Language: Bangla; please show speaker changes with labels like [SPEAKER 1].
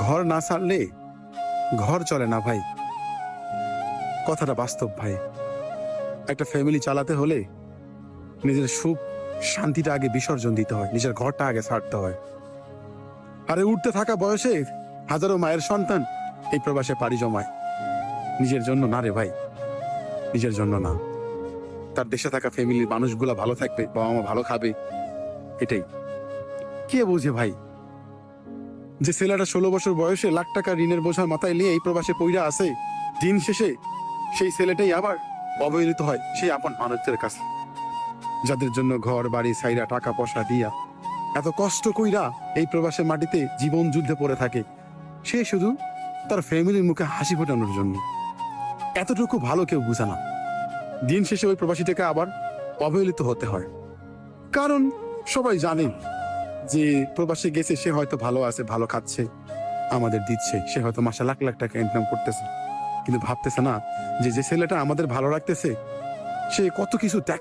[SPEAKER 1] ঘর না ছাড়লে ঘর চলে না ভাই। কথাটা বাস্তব ভাই। একটা ফ্যামিলি চালাতে হলে নিজের সুখ শান্তিটা আগে বিসর্জন দিতে হয়, নিজের ঘরটা আগে ছাড়তে হয়। আরে উঠতে থাকা বয়সে হাজারো মায়ের সন্তান এই প্রবাসে পাড়ি জমায়, নিজের জন্য না রে ভাই, নিজের জন্য না। তার দেশে থাকা ফ্যামিলির মানুষগুলা ভালো থাকবে, বাবা মা ভালো খাবে, এটাই। কে বোঝে ভাই যে ছেলেটা 16 বছর বয়সে লাখ টাকা ঋণের বোঝা মাথায় নিয়ে এই প্রবাসে পইরা আছে, দিন শেষে সেই ছেলেটাই আবার অবহেলিত হয় সেই আপন মানুষদের কাছে, যাদের জন্য ঘর বাড়ি ছাইরা টাকা পয়সা দিয়া এত কষ্ট কইরা এই প্রবাসের মাটিতে জীবন যুদ্ধে পড়ে থাকে। সে শুধু তার ফ্যামিলির মুখে হাসি ফোটানোর জন্য। এতটুকু ভালো কেউ বুঝে না। দিন শেষে ওই প্রবাসীটাকে আবার অবহেলিত হতে হয়, কারণ সবাই জানে যে প্রবাসে গেছে, সে হয়তো ভালো আছে, ভালো খাচ্ছে, আমাদের দিচ্ছে, সে হয়তো মাসে লাখ লাখ টাকা ইনকাম করতেছে, কিন্তু ভাবতেছে না যে যে ছেলেটা আমাদের ভালো রাখতেছে সে কত কিছু ত্যাগ